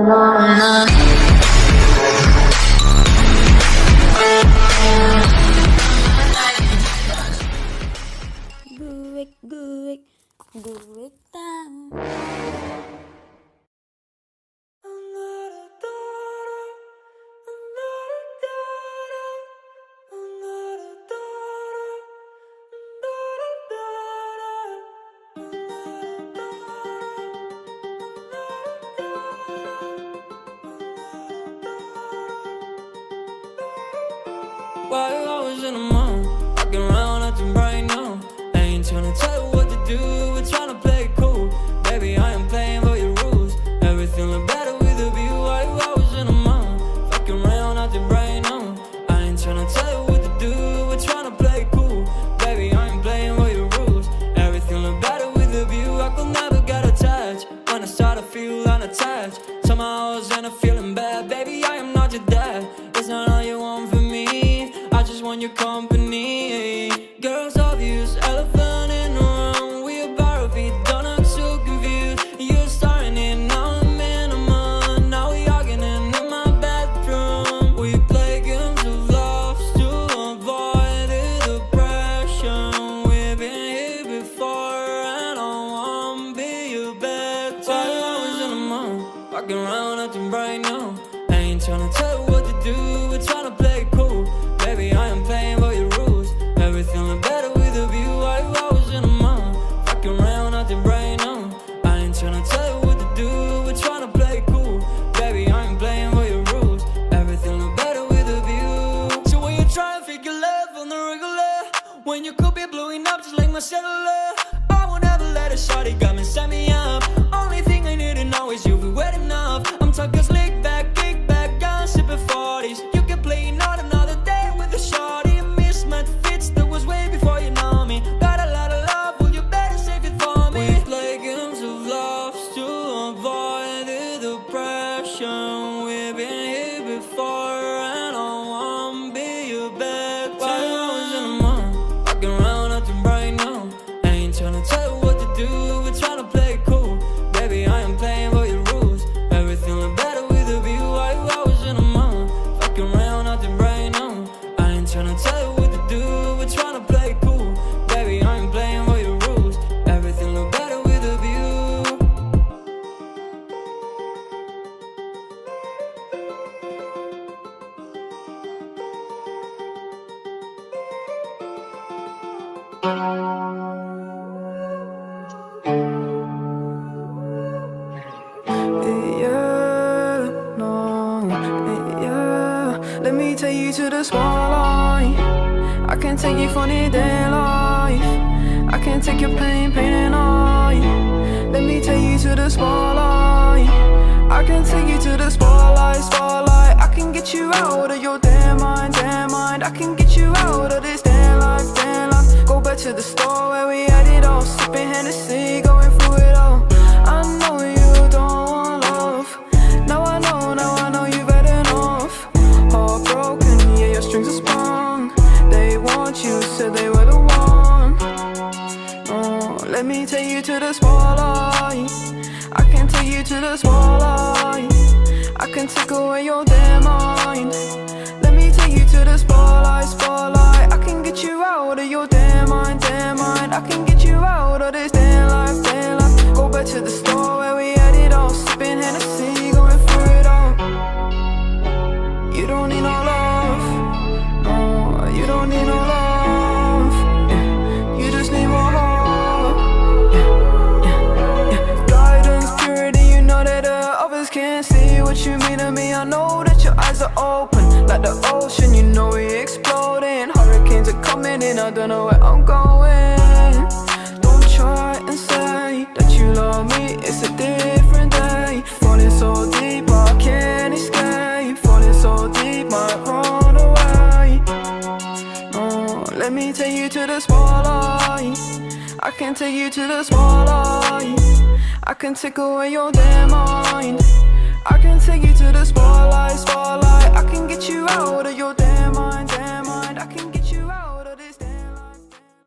Gue tahu. While I was in the mall, walking around acting right now. I ain't tryna tell you what to do, we're tryna play it cool. Baby, I am playing by your rules. Everything look better with a view. While I was in the mall, walking around acting right now. I ain't tryna tell you what to do, we're tryna play it cool. Baby, I am playing by your rules. Everything look better with a view. I could never get attached. When I start to feel unattached, somehow I was in a feeling bad. Baby, I am not your dad. It's not all you want from me. I just want your company. Girls obvious, elephant in the room. We about our feet, don't act so confused. You're starting it, now I'm in a month. Now we arguing in my bedroom. We play games of love to avoid the depression. We've been here before and I wanna be your bed. While I was in the mall, walking around acting right now. I ain't tryna tell you what to do, we're tryna play it cool. Baby, I am playing by your rules. Everything look better with a view. While I was in the mall, fucking around acting right now. I ain't tryna tell you what to do, we're tryna play it cool. Baby, I am playing by your rules. Everything look better with a view. So when you try to figure love on the regular, when you could be blowing up just like my cellular, I won't ever let a shawty come and set me up. Only thing I need to know is you'll be wet enough. I'm talking slick back, kick back, gun sipping 40s. You can play not another day with a shawty. Mismatched fits, that was way before you know me. Got a lot of love, well you better save it for me. We play games of love to avoid the depression. We've been here before and I wanna be your bed. While I was in the mall, walking around acting right now. I ain't tryna tell you what to do, we're tryna play it cool. Baby, I am playing by your rules. Everything look better with a view. While I was in the mall, walking around acting right now. I ain't tryna tell you what to do, we're tryna play it cool. Baby, I am playing by your rules. Everything look better with a view. Yeah, no, yeah. Let me take you to the spotlight. I can take you for the day life. I can take your pain and I. Let me take you to the spotlight. I can take you to the spotlight. I can get you out of your damn mind. I can get you out of this damn life. Go back to the store where we had it all, sipping Hennessy, going through it all. I know you don't want love. Now I know you've had enough. Heartbroken, yeah, your strings are sprung. They want you, said they were the one. Oh, let me take you to the spotlight. I can take you to the spotlight. I can take away your damn mind. Let me take you to the spotlight. I can get you out of your damn mind. I can get you out of this damn life. Go back to the store where we had it all, sipping Hennessy, going through it all. You don't need no love. No, you don't need no love. Yeah. You just need more love. Yeah. Guidance, purity, you know that others can't see what you mean to me. I know that your eyes are open like the ocean, you know we exploding. Hurricanes are coming in, I don't know where I'm going. Don't try and say that you love me, it's a different day. Falling so deep, I can't escape. Falling so deep, might run away. Oh, let me take you to the spotlight. I can take you to the spotlight. I can take away your damn mind. I can take you to the spotlight. I can get you out of your damn